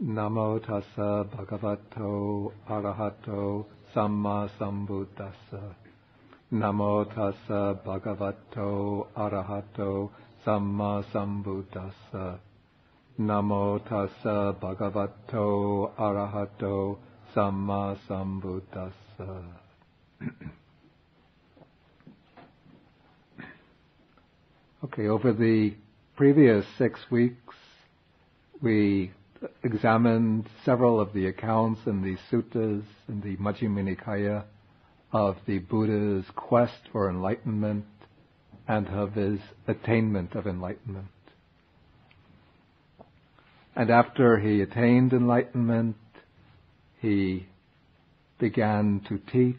Namo tassa bhagavato arahato samma sambuddhassa. Namo tassa bhagavato arahato samma sambuddhassa. Namo tassa bhagavato arahato samma sambuddhassa. Okay, over the previous 6 weeks, we examined several of the accounts in the suttas in the Majjhima Nikaya of the Buddha's quest for enlightenment and of his attainment of enlightenment. And after he attained enlightenment, he began to teach.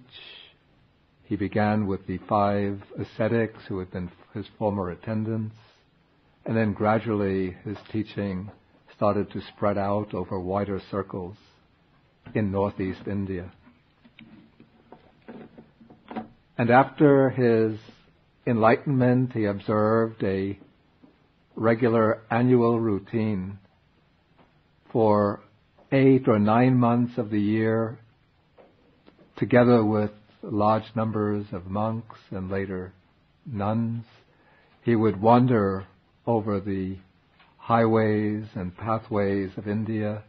He began with the 5 ascetics who had been his former attendants, and then gradually his teaching started to spread out over wider circles in northeast India. And after his enlightenment, he observed a regular annual routine for 8 or 9 months of the year, together with large numbers of monks and later nuns. He would wander over the highways and pathways of India,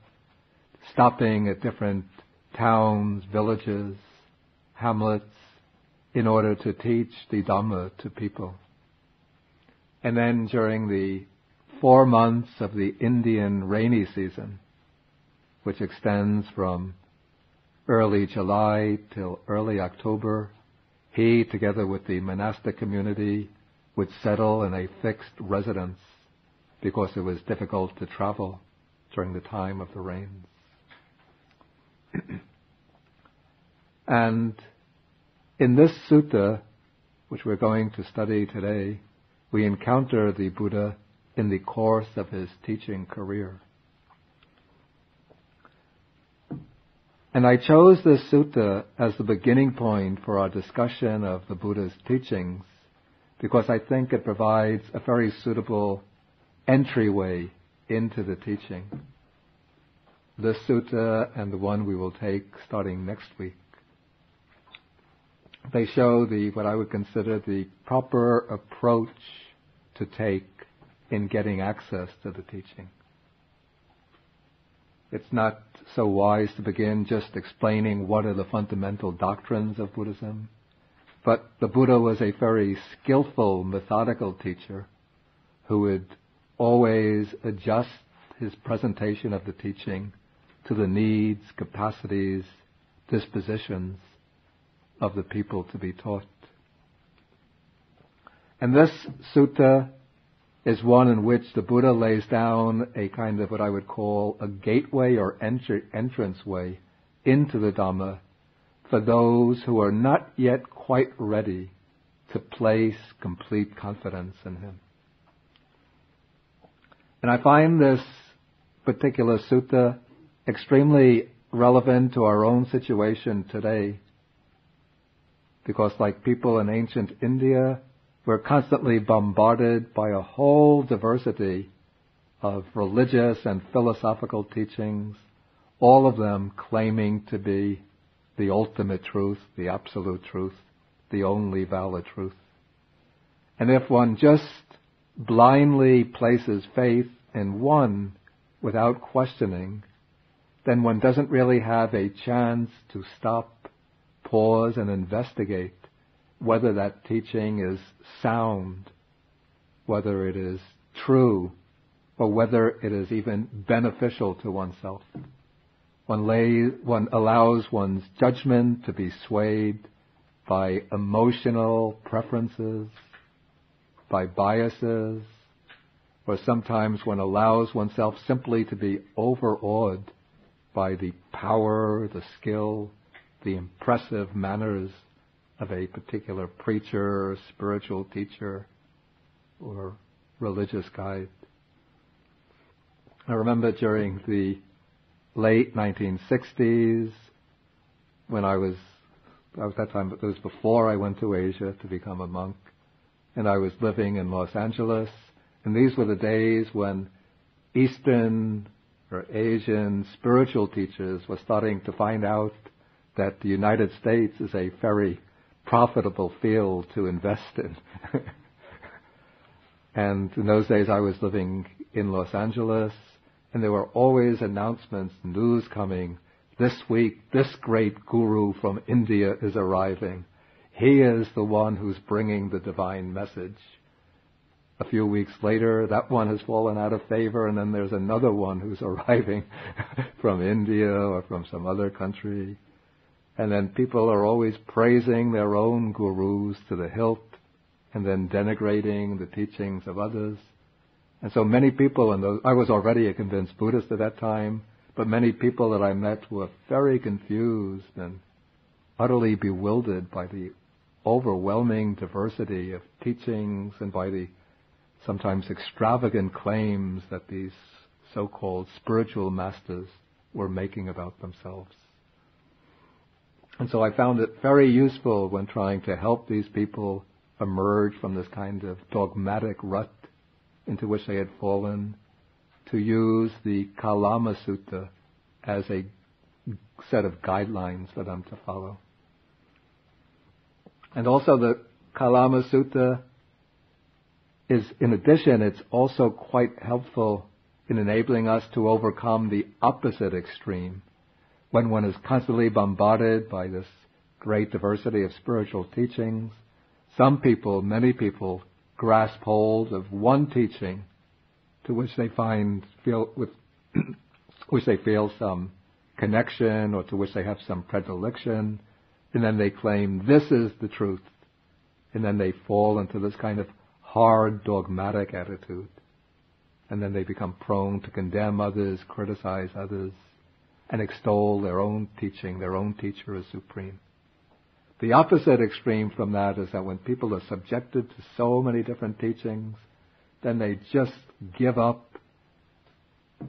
stopping at different towns, villages, hamlets, in order to teach the Dhamma to people. And then during the 4 months of the Indian rainy season, which extends from early July till early October, he, together with the monastic community, would settle in a fixed residence because it was difficult to travel during the time of the rains. And in this sutta, which we're going to study today, we encounter the Buddha in the course of his teaching career. And I chose this sutta as the beginning point for our discussion of the Buddha's teachings because I think it provides a very suitable entryway into the teaching. This sutta and the one we will take starting next week. They show what I would consider the proper approach to take in getting access to the teaching. It's not so wise to begin just explaining what are the fundamental doctrines of Buddhism, but the Buddha was a very skillful, methodical teacher who would always adjust his presentation of the teaching to the needs, capacities, dispositions of the people to be taught. And this sutta is one in which the Buddha lays down a kind of what I would call a gateway or entrance way into the Dhamma for those who are not yet quite ready to place complete confidence in him. And I find this particular sutta extremely relevant to our own situation today, because like people in ancient India, we're constantly bombarded by a whole diversity of religious and philosophical teachings, all of them claiming to be the ultimate truth, the absolute truth, the only valid truth. And if one just blindly places faith in one without questioning, then one doesn't really have a chance to stop, pause, and investigate whether that teaching is sound, whether it is true, or whether it is even beneficial to oneself. One allows one's judgment to be swayed by emotional preferences, by biases, or sometimes one allows oneself simply to be overawed by the power, the skill, the impressive manners of a particular preacher, spiritual teacher, or religious guide. I remember during the late 1960s, when I was that time, it was before I went to Asia to become a monk, and I was living in Los Angeles, and these were the days when Eastern or Asian spiritual teachers were starting to find out that the United States is a very profitable field to invest in. And in those days I was living in Los Angeles, and there were always announcements, news coming. This week, this great guru from India is arriving. He is the one who's bringing the divine message. A few weeks later, that one has fallen out of favor, and then there's another one who's arriving from India or from some other country. And then people are always praising their own gurus to the hilt, and then denigrating the teachings of others. And so many people, I was already a convinced Buddhist at that time, but many people that I met were very confused and utterly bewildered by the overwhelming diversity of teachings and by the sometimes extravagant claims that these so-called spiritual masters were making about themselves. And so I found it very useful when trying to help these people emerge from this kind of dogmatic rut into which they had fallen, to use the Kalama Sutta as a set of guidelines for them to follow. And also the Kalama Sutta is, in addition, it's also quite helpful in enabling us to overcome the opposite extreme. When one is constantly bombarded by this great diversity of spiritual teachings, some people, many people, grasp hold of one teaching to which they feel some connection, or to which they have some predilection, and then they claim this is the truth, and then they fall into this kind of hard dogmatic attitude, and then they become prone to condemn others, criticize others, and extol their own teaching, their own teacher as supreme. The opposite extreme from that is that when people are subjected to so many different teachings, then they just give up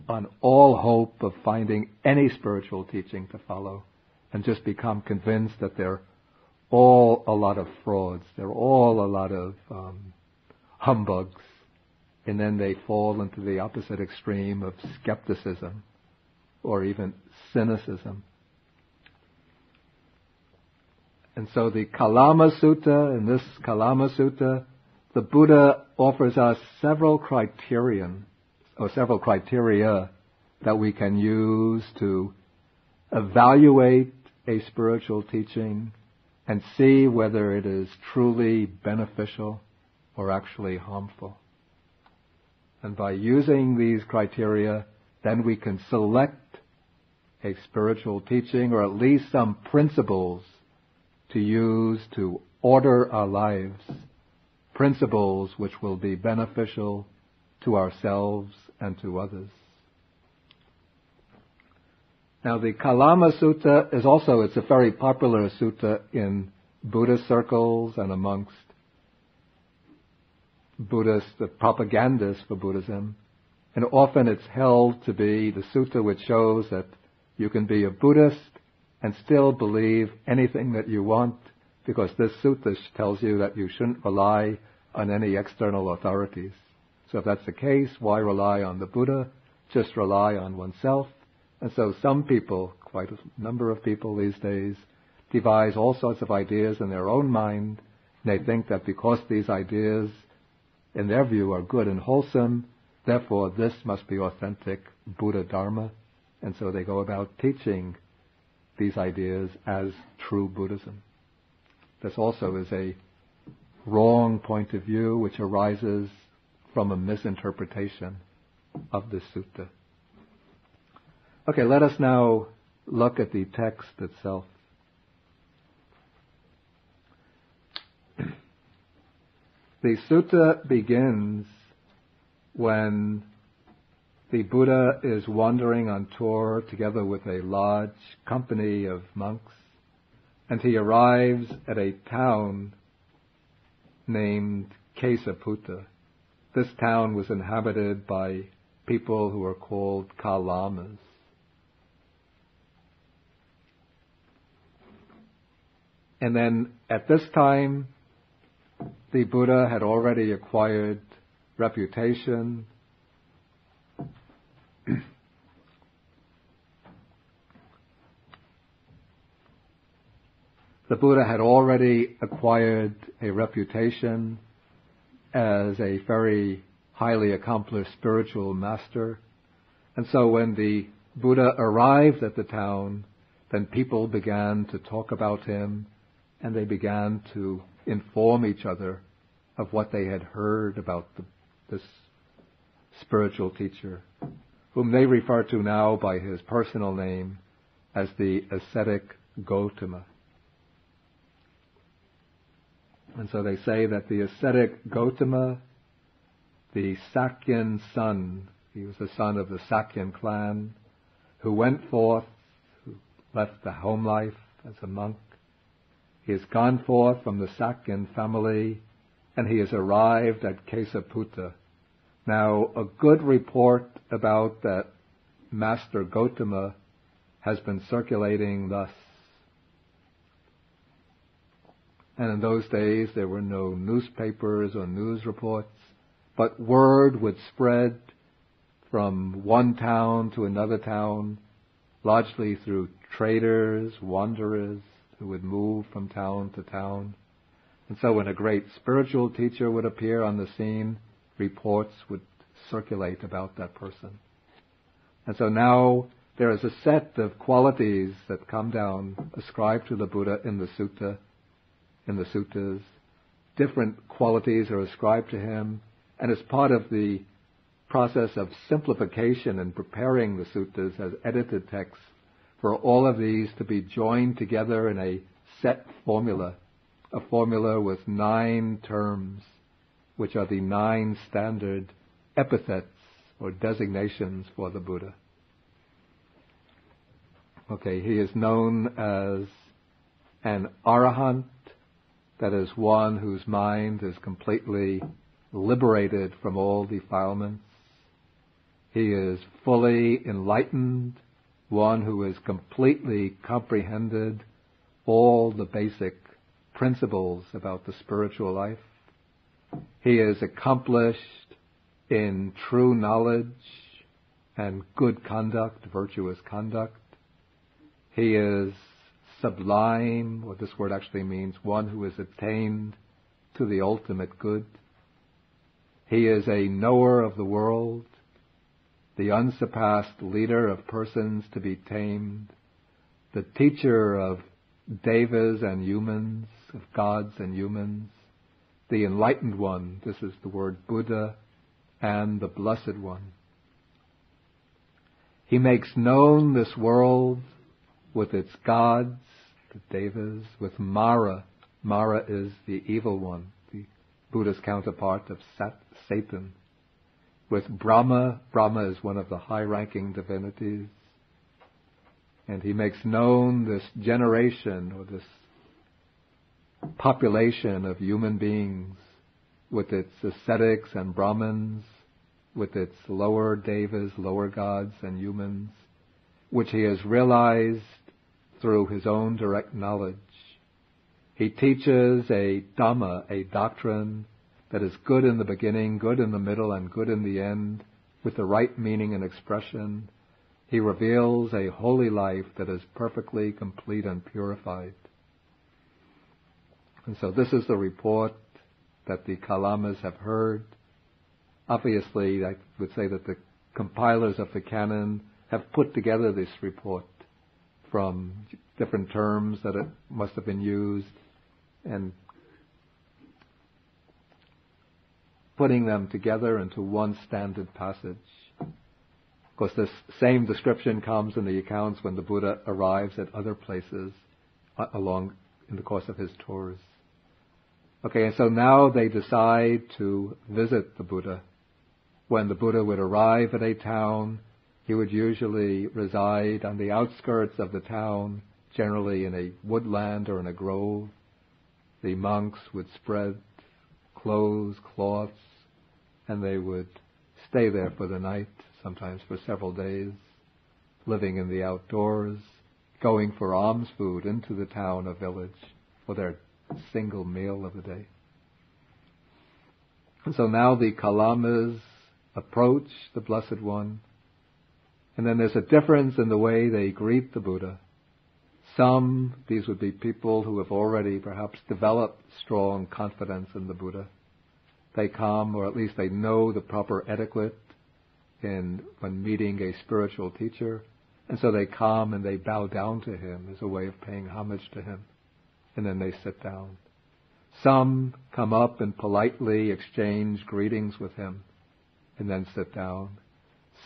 on all hope of finding any spiritual teaching to follow, and just become convinced that they're all a lot of frauds, they're all a lot of humbugs, and then they fall into the opposite extreme of skepticism or even cynicism. And so the Kalama Sutta, in this Kalama Sutta, the Buddha offers us several criteria that we can use to evaluate a spiritual teaching and see whether it is truly beneficial or actually harmful. And by using these criteria, then we can select a spiritual teaching, or at least some principles to use to order our lives, principles which will be beneficial to ourselves and to others. Now the Kalama Sutta is also, it's a very popular sutta in Buddhist circles and amongst Buddhists, the propagandists for Buddhism, and often it's held to be the sutta which shows that you can be a Buddhist and still believe anything that you want, because this sutta tells you that you shouldn't rely on any external authorities. So if that's the case, why rely on the Buddha? Just rely on oneself. And so some people, quite a number of people these days, devise all sorts of ideas in their own mind, and they think that because these ideas, in their view, are good and wholesome, therefore this must be authentic Buddha Dharma. And so they go about teaching these ideas as true Buddhism. This also is a wrong point of view which arises from a misinterpretation of this sutta. Okay, let us now look at the text itself. The sutta begins when the Buddha is wandering on tour together with a large company of monks, and he arrives at a town named Kesaputta. This town was inhabited by people who are called Kalamas. And then at this time, the Buddha had already acquired reputation The Buddha had already acquired a reputation as a very highly accomplished spiritual master. And so when the Buddha arrived at the town, then people began to talk about him, and they began to inform each other of what they had heard about this spiritual teacher, whom they refer to now by his personal name as the ascetic Gotama. And so they say that the ascetic Gotama, the Sakyan son, he was the son of the Sakyan clan, who went forth, who left the home life as a monk. He has gone forth from the Sakyan family, and he has arrived at Kesaputta. Now, a good report about that Master Gotama has been circulating thus. And in those days there were no newspapers or news reports, but word would spread from one town to another town, largely through traders, wanderers who would move from town to town. And so when a great spiritual teacher would appear on the scene, reports would circulate about that person. And so now there is a set of qualities that come down, ascribed to the Buddha in the suttas. Different qualities are ascribed to him, and as part of the process of simplification and preparing the suttas as edited texts, for all of these to be joined together in a set formula, a formula with 9 terms, which are the 9 standard epithets or designations for the Buddha. Okay, he is known as an arahant, that is one whose mind is completely liberated from all defilements. He is fully enlightened, one who has completely comprehended all the basic principles about the spiritual life. He is accomplished in true knowledge and good conduct, virtuous conduct. He is sublime, what this word actually means, one who has attained to the ultimate good. He is a knower of the world, the unsurpassed leader of persons to be tamed, the teacher of devas and humans, of gods and humans, the enlightened one, this is the word Buddha, and the blessed one. He makes known this world with its gods, the devas, with Mara. Mara is the evil one, the Buddha's counterpart of Satan. With Brahma, Brahma is one of the high-ranking divinities. And he makes known this generation, or this population of human beings, with its ascetics and Brahmins, with its lower devas, lower gods and humans, which he has realized through his own direct knowledge. He teaches a Dhamma, a doctrine that is good in the beginning, good in the middle, and good in the end, with the right meaning and expression. He reveals a holy life that is perfectly complete and purified. And so this is the report that the Kalamas have heard. Obviously, I would say that the compilers of the canon have put together this report from different terms that it must have been used and putting them together into one standard passage. Of course, this same description comes in the accounts when the Buddha arrives at other places along in the course of his tours. Okay, and so now they decide to visit the Buddha. When the Buddha would arrive at a town, he would usually reside on the outskirts of the town, generally in a woodland or in a grove. The monks would spread clothes, cloths, and they would stay there for the night, sometimes for several days, living in the outdoors, going for alms food into the town or village for their single meal of the day. And so now the Kalamas approach the Blessed One, and then there's a difference in the way they greet the Buddha. These would be people who have already perhaps developed strong confidence in the Buddha. They come, or at least they know the proper etiquette when meeting a spiritual teacher, and so they come and they bow down to him as a way of paying homage to him, and then they sit down. Some come up and politely exchange greetings with him, and then sit down.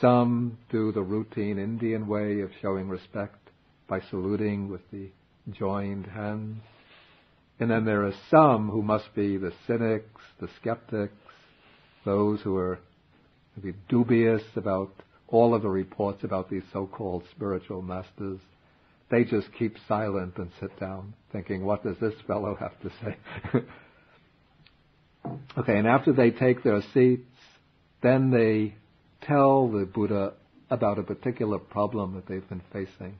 Some do the routine Indian way of showing respect by saluting with the joined hands. And then there are some who must be the cynics, the skeptics, those who are maybe dubious about all of the reports about these so-called spiritual masters. They just keep silent and sit down, thinking, what does this fellow have to say? Okay, and after they take their seats, then they tell the Buddha about a particular problem that they've been facing.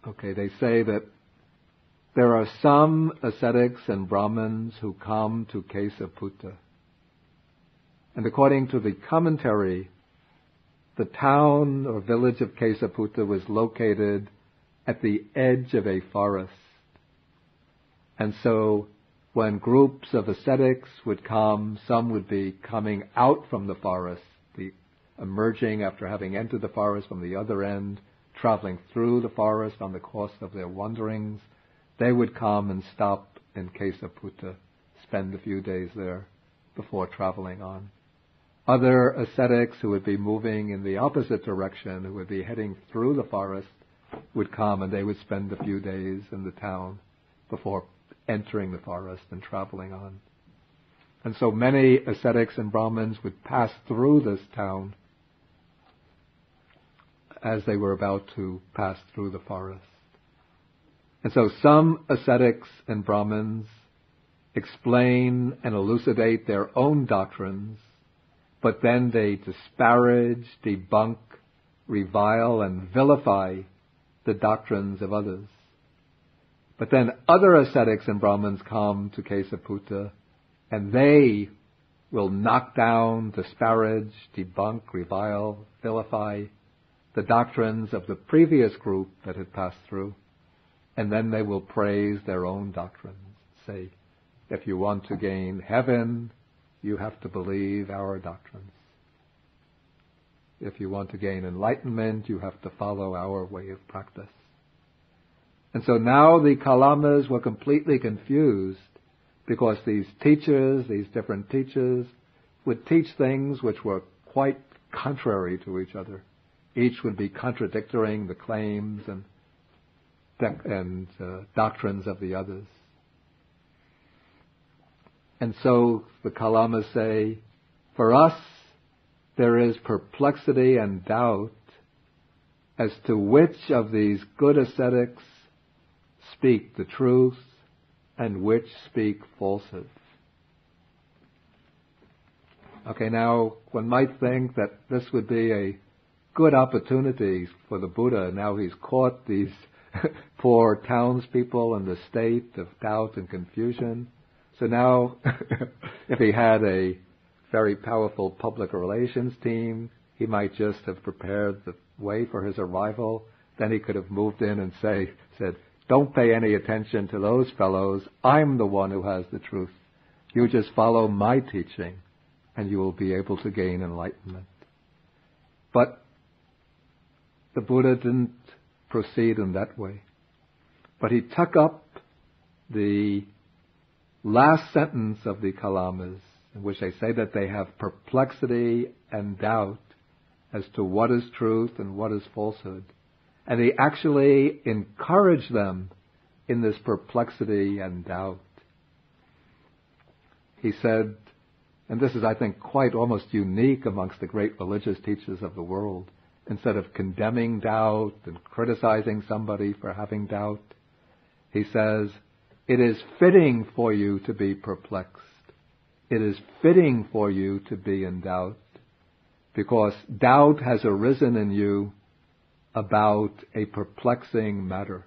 Okay, they say that there are some ascetics and Brahmins who come to Kesaputta. And according to the commentary, the town or village of Kesaputta was located at the edge of a forest. And so when groups of ascetics would come, some would be coming out from the forest, emerging after having entered the forest from the other end, traveling through the forest on the course of their wanderings. They would come and stop in Kesaputta, spend a few days there before traveling on. Other ascetics who would be moving in the opposite direction, who would be heading through the forest, would come and they would spend a few days in the town before entering the forest and traveling on. And so many ascetics and Brahmins would pass through this town as they were about to pass through the forest. And so some ascetics and Brahmins explain and elucidate their own doctrines, but then they disparage, debunk, revile, and vilify the doctrines of others. But then other ascetics and Brahmins come to Kesaputta, and they will knock down, disparage, debunk, revile, vilify the doctrines of the previous group that had passed through, and then they will praise their own doctrines. Say, if you want to gain heaven, you have to believe our doctrines. If you want to gain enlightenment, you have to follow our way of practice. And so now the Kalamas were completely confused because these teachers, these different teachers, would teach things which were quite contrary to each other. Each would be contradicting the claims and doctrines of the others. And so the Kalamas say, for us, there is perplexity and doubt as to which of these good ascetics speak the truth and which speak falsehood. Okay, now one might think that this would be a good opportunity for the Buddha. Now he's caught these poor townspeople in the state of doubt and confusion. So now, if he had a very powerful public relations team, he might just have prepared the way for his arrival. Then he could have moved in and said, don't pay any attention to those fellows. I'm the one who has the truth. You just follow my teaching, and you will be able to gain enlightenment. But the Buddha didn't proceed in that way. But he took up the last sentence of the Kalamas, in which they say that they have perplexity and doubt as to what is truth and what is falsehood. And he actually encouraged them in this perplexity and doubt. He said, and this is, I think, quite almost unique amongst the great religious teachers of the world, instead of condemning doubt and criticizing somebody for having doubt, he says, it is fitting for you to be perplexed. It is fitting for you to be in doubt, because doubt has arisen in you about a perplexing matter.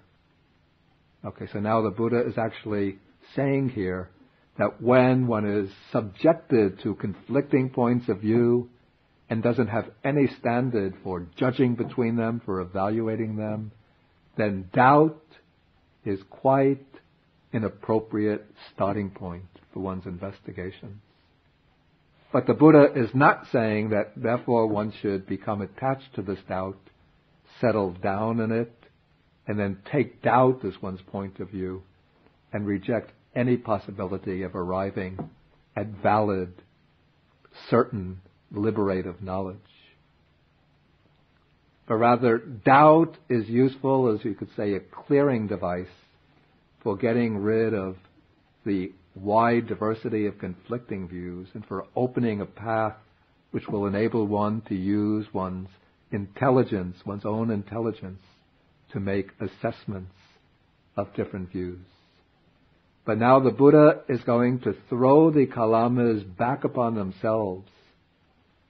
Okay, so now the Buddha is actually saying here that when one is subjected to conflicting points of view, and doesn't have any standard for judging between them, for evaluating them, then doubt is quite an appropriate starting point for one's investigation. But the Buddha is not saying that therefore one should become attached to this doubt, settle down in it, and then take doubt as one's point of view and reject any possibility of arriving at valid, certain, liberative knowledge. But rather, doubt is useful as, you could say, a clearing device for getting rid of the wide diversity of conflicting views and for opening a path which will enable one to use one's intelligence, one's own intelligence, to make assessments of different views. But now the Buddha is going to throw the kalamas back upon themselves,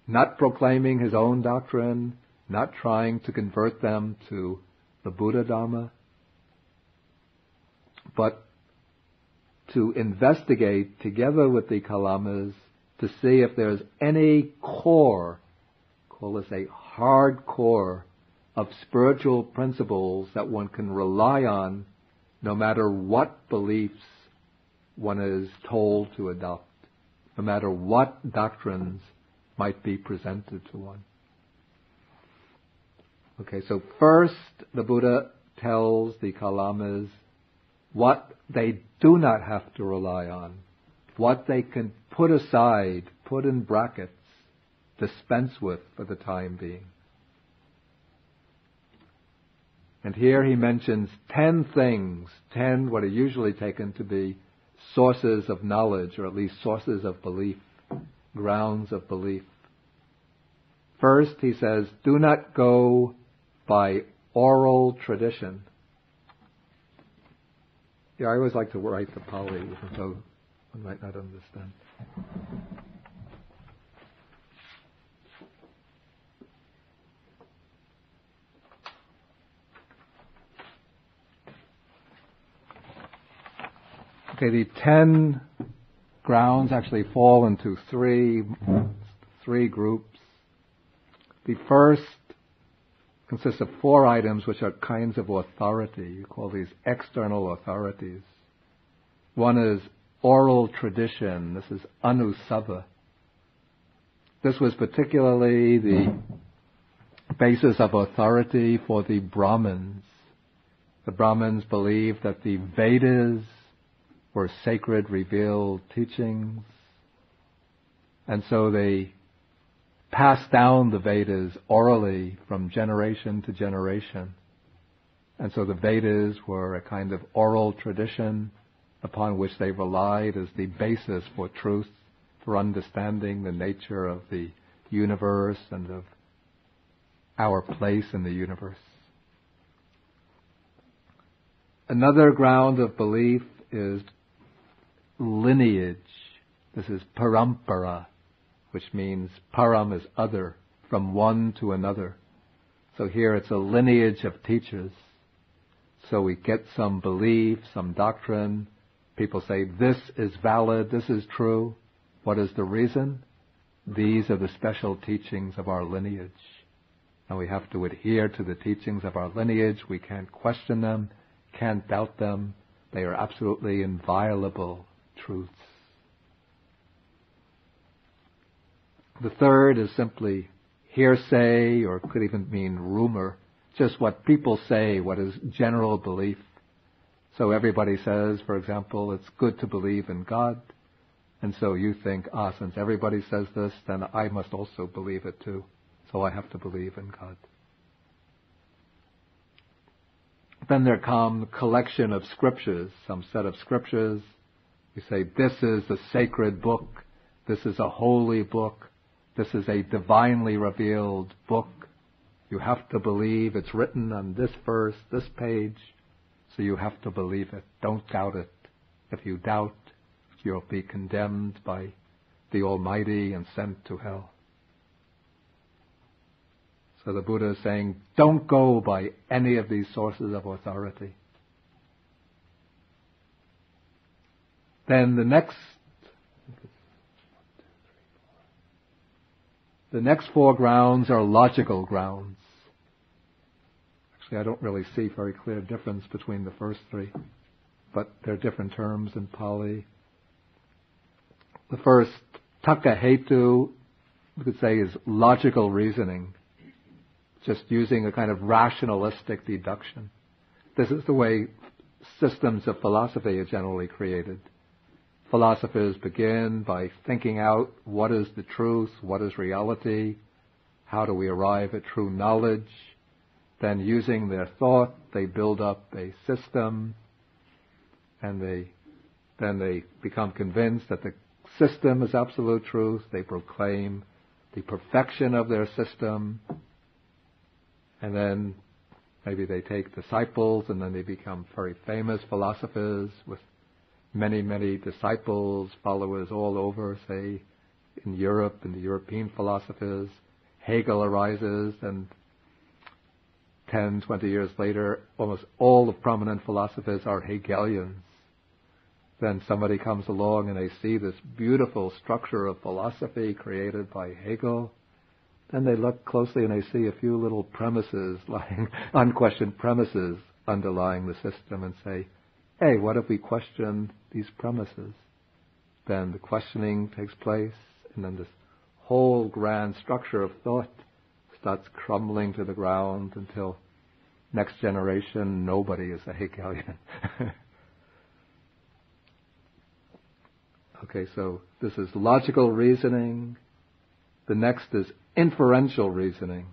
not proclaiming his own doctrine, not trying to convert them to the Buddha Dhamma, but to investigate together with the kalamas to see if there's any core, call this a hard core, of spiritual principles that one can rely on no matter what beliefs one is told to adopt, no matter what doctrines might be presented to one. Okay, so first the Buddha tells the kalamas what they do not have to rely on, what they can put aside, put in brackets, dispense with for the time being. And here he mentions 10 things, 10 what are usually taken to be sources of knowledge, or at least sources of belief, grounds of belief. First, he says, do not go by oral tradition. Yeah, I always like to write the Pali, even though one might not understand. Okay, the 10 grounds actually fall into three groups. The first consists of 4 items which are kinds of authority. You call these external authorities. One is oral tradition. This is anusava. This was particularly the basis of authority for the Brahmins. The Brahmins believed that the Vedas were sacred, revealed teachings, and so they passed down the Vedas orally from generation to generation. And so the Vedas were a kind of oral tradition upon which they relied as the basis for truth, for understanding the nature of the universe and of our place in the universe. Another ground of belief is lineage. This is parampara, which means param is other, from one to another. So here it's a lineage of teachers. So we get some belief, some doctrine. People say, this is valid, this is true. What is the reason? These are the special teachings of our lineage. And we have to adhere to the teachings of our lineage. We can't question them, can't doubt them. They are absolutely inviolable truths. The third is simply hearsay, or could even mean rumor, just what people say, what is general belief. So everybody says, for example, it's good to believe in God, and so you think, since everybody says this, then I must also believe it too, so I have to believe in God. Then there come a collection of scriptures, some set of scriptures. You say, this is a sacred book, this is a holy book, this is a divinely revealed book. You have to believe it's written on this verse, this page, so you have to believe it. Don't doubt it. If you doubt, you'll be condemned by the Almighty and sent to hell. So the Buddha is saying, don't go by any of these sources of authority. Then the The next 4 grounds are logical grounds. Actually, I don't really see very clear difference between the first 3, but they're different terms in Pali. The first, taka hetu, we could say, is logical reasoning, just using a kind of rationalistic deduction. This is the way systems of philosophy are generally created. Philosophers begin by thinking out what is the truth, what is reality, how do we arrive at true knowledge. Then using their thought, they build up a system, and then they become convinced that the system is absolute truth. They proclaim the perfection of their system, and then maybe they take disciples, and then they become very famous philosophers with many, many disciples, followers all over, say, in Europe, in the European philosophers. Hegel arises, and 10, 20 years later, almost all the prominent philosophers are Hegelians. Then somebody comes along and they see this beautiful structure of philosophy created by Hegel. Then they look closely and they see a few little premises, unquestioned premises underlying the system, and say, hey, what if we question these premises? Then the questioning takes place, and then this whole grand structure of thought starts crumbling to the ground until next generation, nobody is a Hegelian. Okay, so this is logical reasoning. The next is inferential reasoning.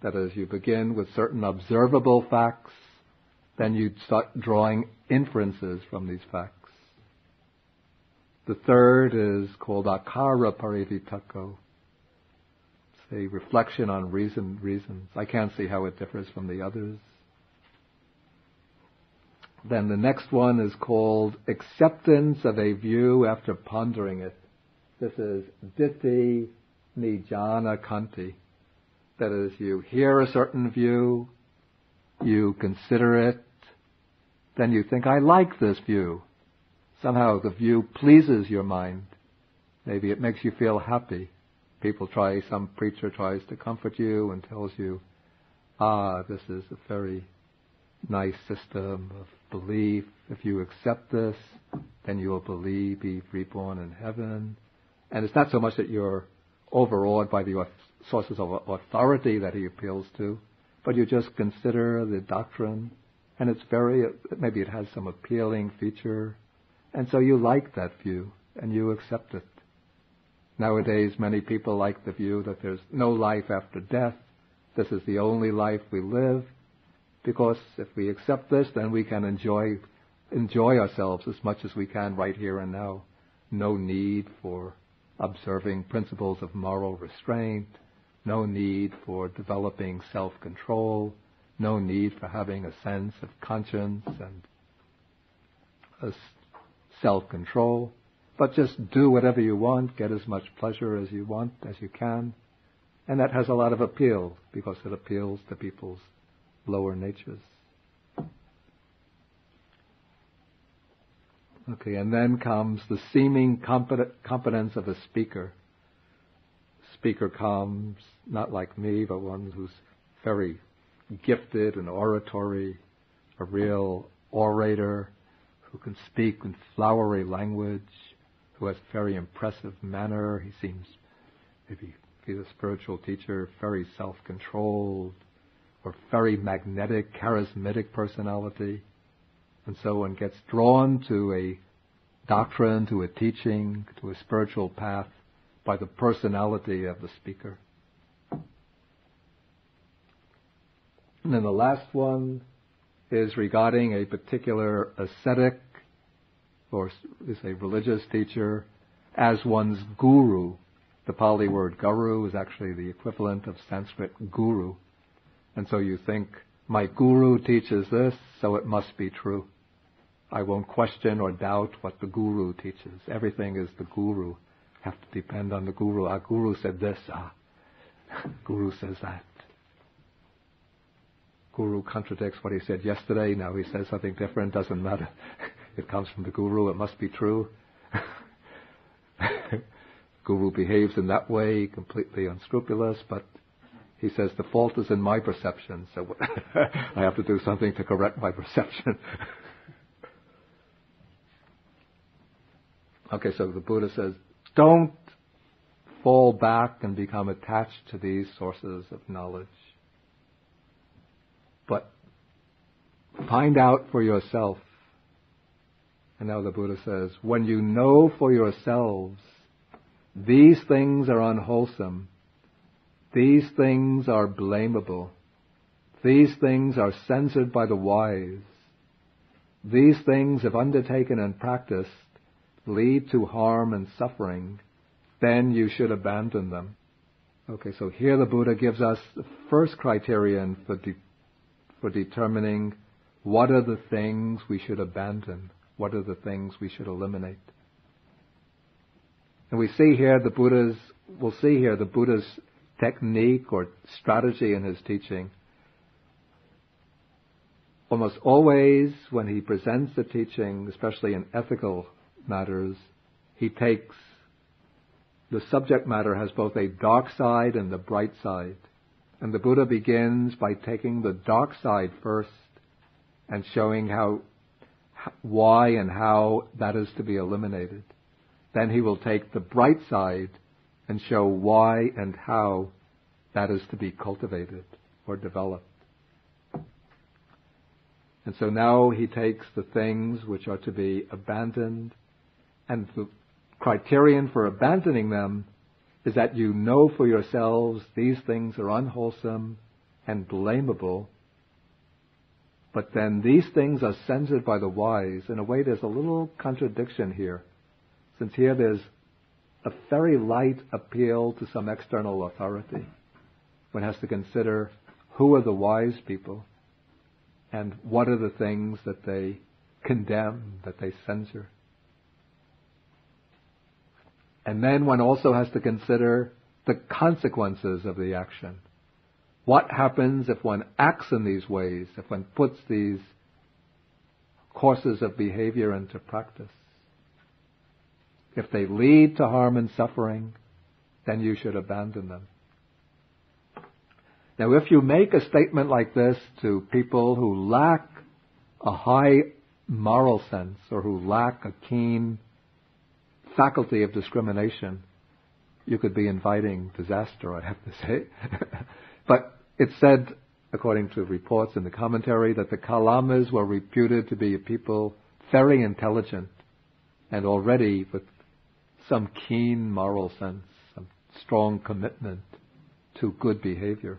That is, you begin with certain observable facts, then you start drawing inferences from these facts. The third is called akara parivitako. It's a reflection on reasons. I can't see how it differs from the others. Then the next one is called acceptance of a view after pondering it. This is ditti nijana kanti. That is, you hear a certain view, you consider it, then you think, I like this view. Somehow the view pleases your mind. Maybe it makes you feel happy. Some preacher tries to comfort you and tells you, this is a very nice system of belief. If you accept this, then you will be reborn in heaven. And it's not so much that you're overawed by the sources of authority that he appeals to, but you just consider the doctrine, and maybe it has some appealing feature, and so you like that view, and you accept it. Nowadays, many people like the view that there's no life after death. This is the only life we live, because if we accept this, then we can enjoy ourselves as much as we can right here and now. No need for observing principles of moral restraint, no need for developing self-control, no need for having a sense of conscience and self-control, but just do whatever you want, get as much pleasure as you want, as you can. And that has a lot of appeal, because it appeals to people's lower natures. Okay, and then comes the seeming competence of a speaker. Speaker comes, not like me, but one who's very gifted in oratory, a real orator, who can speak in flowery language, who has very impressive manner. He seems, maybe if he's a spiritual teacher, very self-controlled, or very magnetic, charismatic personality. And so one gets drawn to a doctrine, to a teaching, to a spiritual path by the personality of the speaker. And then the last one is regarding a particular ascetic, or is a religious teacher, as one's guru. The Pali word guru is actually the equivalent of Sanskrit guru. And so you think, my guru teaches this, so it must be true. I won't question or doubt what the guru teaches. Everything is the guru. Have to depend on the guru. Our guru said this. Guru says that. Guru contradicts what he said yesterday. Now he says something different. Doesn't matter. It comes from the guru. It must be true. guru behaves in that way, completely unscrupulous, but he says the fault is in my perception, so I have to do something to correct my perception. Okay, so the Buddha says, don't fall back and become attached to these sources of knowledge, but find out for yourself. And now the Buddha says, when you know for yourselves, these things are unwholesome, these things are blamable, these things are censored by the wise, these things, if undertaken and practiced, lead to harm and suffering, then you should abandon them. Okay, so here the Buddha gives us the first criterion for determining what are the things we should abandon, what are the things we should eliminate. And we'll see here the Buddha's technique or strategy in his teaching. Almost always when he presents the teaching, especially in ethical matters, he takes the subject matter has both a dark side and the bright side. And the Buddha begins by taking the dark side first and showing why and how that is to be eliminated. Then he will take the bright side and show why and how that is to be cultivated or developed. And so now he takes the things which are to be abandoned, and the criterion for abandoning them is that you know for yourselves these things are unwholesome and blamable, but then these things are censored by the wise. In a way, there's a little contradiction here, since here there's a very light appeal to some external authority. One has to consider who are the wise people and what are the things that they condemn, that they censor. And then one also has to consider the consequences of the action. What happens if one acts in these ways, if one puts these courses of behavior into practice? If they lead to harm and suffering, then you should abandon them. Now, if you make a statement like this to people who lack a high moral sense or who lack a keen faculty of discrimination, you could be inviting disaster, I have to say. But it's said, according to reports in the commentary, that the Kalamas were reputed to be a people very intelligent and already with some keen moral sense, some strong commitment to good behavior.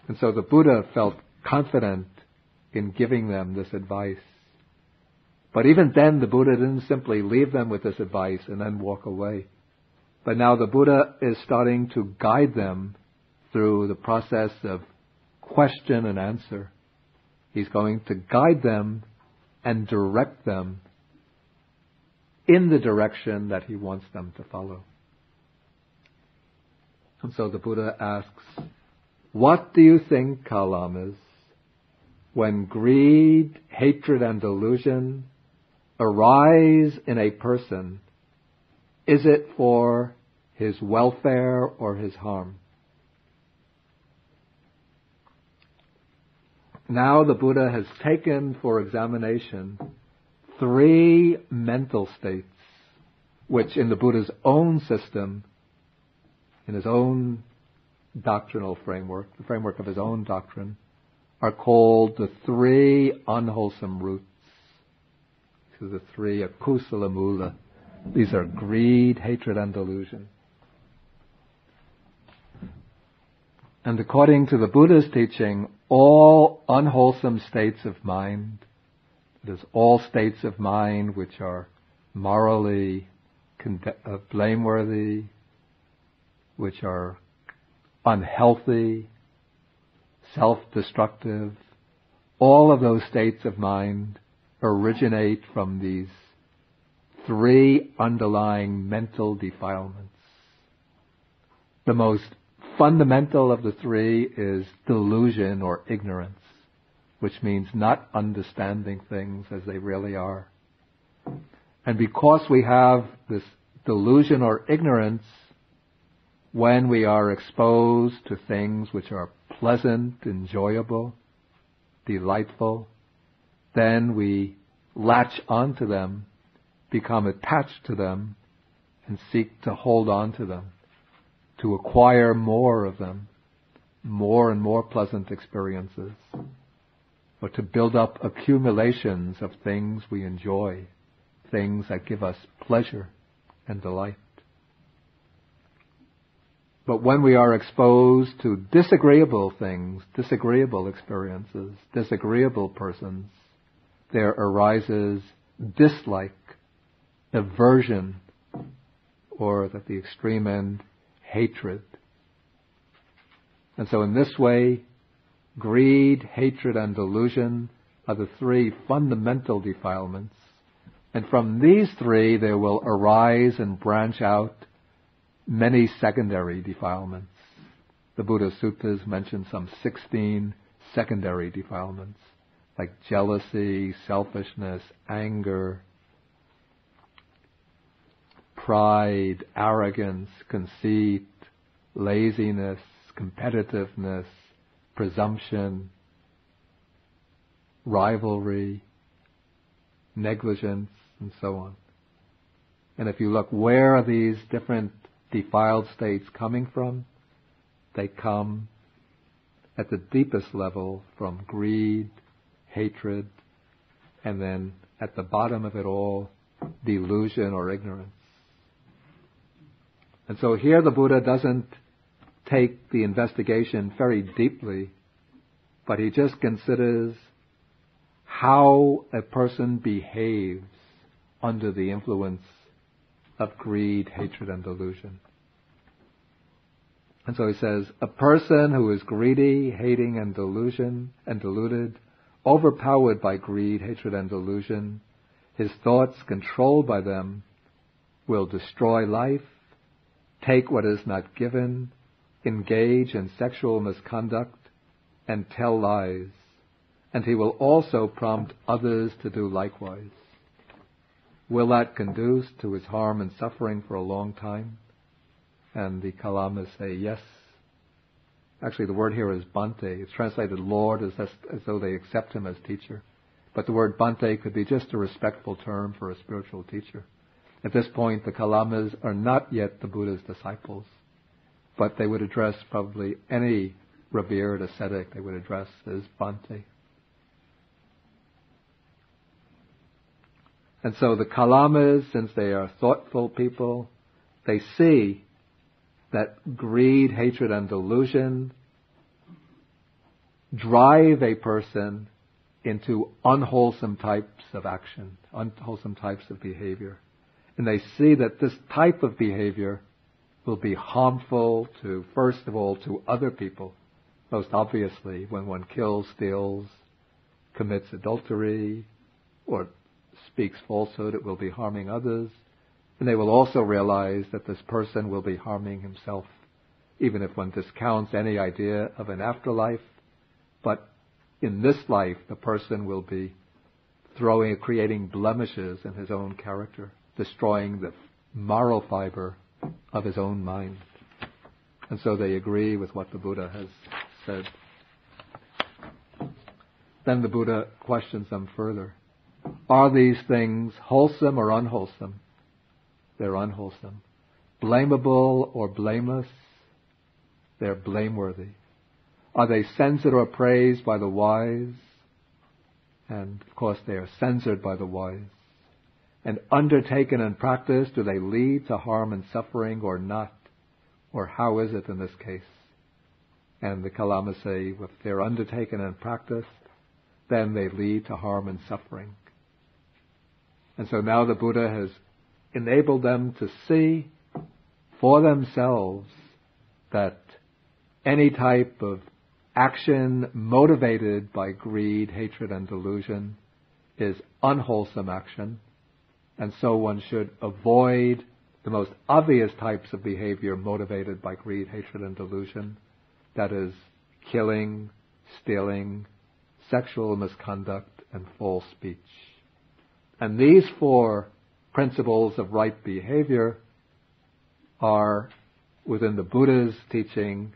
And so the Buddha felt confident in giving them this advice. But even then, the Buddha didn't simply leave them with this advice and then walk away. But now the Buddha is starting to guide them through the process of question and answer. He's going to guide them and direct them in the direction that he wants them to follow. And so the Buddha asks, what do you think, Kalamas, when greed, hatred, and delusion arise in a person, is it for his welfare or his harm? Now the Buddha has taken for examination 3 mental states, which in the Buddha's own system, in his own doctrinal framework, the framework of his own doctrine, are called the 3 unwholesome roots. These are the 3 akusala mula. These are greed, hatred, and delusion. And according to the Buddha's teaching, all unwholesome states of mind, it is all states of mind which are morally blameworthy, which are unhealthy, self-destructive, all of those states of mind originate from these 3 underlying mental defilements. The most fundamental of the 3 is delusion or ignorance, which means not understanding things as they really are. And because we have this delusion or ignorance, when we are exposed to things which are pleasant, enjoyable, delightful, then we latch onto them, become attached to them, and seek to hold on to them, to acquire more of them, more and more pleasant experiences, or to build up accumulations of things we enjoy, things that give us pleasure and delight. But when we are exposed to disagreeable things, disagreeable experiences, disagreeable persons, there arises dislike, aversion, or at the extreme end, hatred. And so in this way, greed, hatred, and delusion are the three fundamental defilements. And from these three there will arise and branch out many secondary defilements. The Buddha's suttas mention some 16 secondary defilements, like jealousy, selfishness, anger, pride, arrogance, conceit, laziness, competitiveness, presumption, rivalry, negligence, and so on. And if you look, where are these different defiled states coming from? They come at the deepest level from greed, hatred, and then at the bottom of it all, delusion or ignorance. And so here the Buddha doesn't take the investigation very deeply, but he just considers how a person behaves under the influence of greed, hatred, and delusion. And so he says, a person who is greedy, hating, and deluded, overpowered by greed, hatred, and delusion, his thoughts controlled by them, will destroy life, take what is not given, engage in sexual misconduct, and tell lies. And he will also prompt others to do likewise. Will that conduce to his harm and suffering for a long time? And the Kalamas say yes. Actually, the word here is Bhante. It's translated Lord as though they accept him as teacher. But the word Bhante could be just a respectful term for a spiritual teacher. At this point, the Kalamas are not yet the Buddha's disciples, but they would address probably any revered ascetic they would address as Bhante. And so the Kalamas, since they are thoughtful people, they see that greed, hatred, and delusion drive a person into unwholesome types of action, unwholesome types of behavior. And they see that this type of behavior will be harmful to, first of all, to other people. Most obviously, when one kills, steals, commits adultery, or speaks falsehood, it will be harming others. And they will also realize that this person will be harming himself, even if one discounts any idea of an afterlife. But in this life, the person will be creating blemishes in his own character, destroying the moral fiber of his own mind. And so they agree with what the Buddha has said. Then the Buddha questions them further. Are these things wholesome or unwholesome? They're unwholesome. Blamable or blameless? They're blameworthy. Are they censored or praised by the wise? And of course they are censored by the wise. And undertaken and practiced, do they lead to harm and suffering or not? Or how is it in this case? And the Kalamas say, if they're undertaken and practiced, then they lead to harm and suffering. And so now the Buddha has enabled them to see for themselves that any type of action motivated by greed, hatred, and delusion is unwholesome action. And so one should avoid the most obvious types of behavior motivated by greed, hatred, and delusion. That is killing, stealing, sexual misconduct, and false speech. And these four principles of right behavior are, within the Buddha's teaching,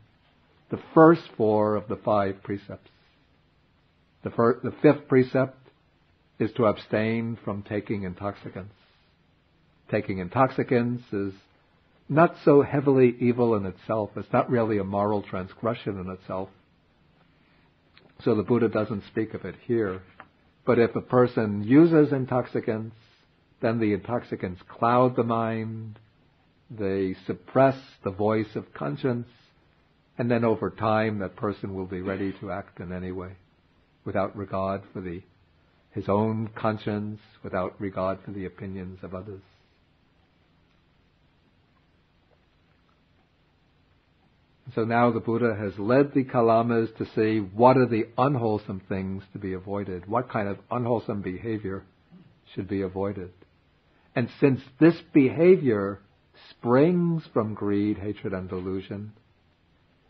the first 4 of the 5 precepts. The 5th precept is to abstain from taking intoxicants. Taking intoxicants is not so heavily evil in itself. It's not really a moral transgression in itself. So the Buddha doesn't speak of it here. But if a person uses intoxicants, then the intoxicants cloud the mind, they suppress the voice of conscience, and then over time that person will be ready to act in any way, without regard for his own conscience, without regard for the opinions of others. So now the Buddha has led the Kalamas to see what are the unwholesome things to be avoided, what kind of unwholesome behavior should be avoided. And since this behavior springs from greed, hatred, and delusion,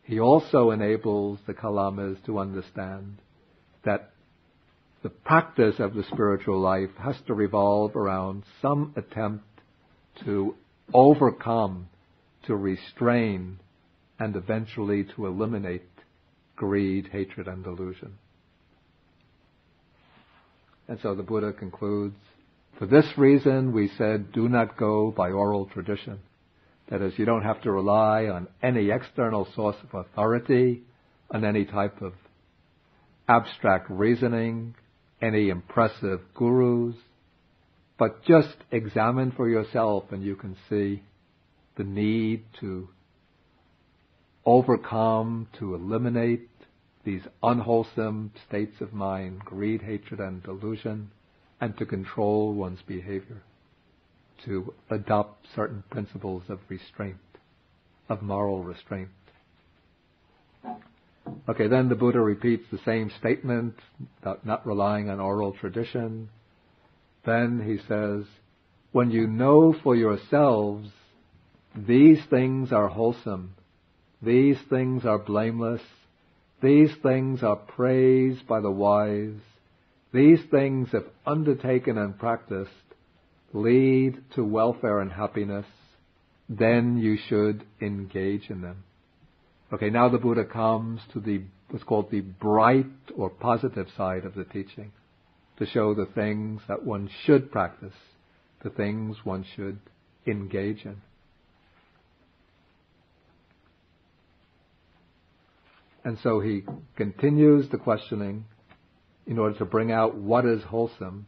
he also enables the Kalamas to understand that the practice of the spiritual life has to revolve around some attempt to overcome, to restrain, and eventually to eliminate greed, hatred, and delusion. And so the Buddha concludes, for this reason we said, do not go by oral tradition. That is, you don't have to rely on any external source of authority, on any type of abstract reasoning, any impressive gurus, but just examine for yourself and you can see the need to overcome, to eliminate these unwholesome states of mind, greed, hatred, and delusion, and to control one's behavior, to adopt certain principles of restraint, of moral restraint. Okay, then the Buddha repeats the same statement about not relying on oral tradition. Then he says, when you know for yourselves these things are wholesome, these things are blameless, these things are praised by the wise, these things, if undertaken and practiced, lead to welfare and happiness, then you should engage in them. Okay, now the Buddha comes to what's called the bright or positive side of the teaching, to show the things that one should practice, the things one should engage in. And so he continues the questioning in order to bring out what is wholesome.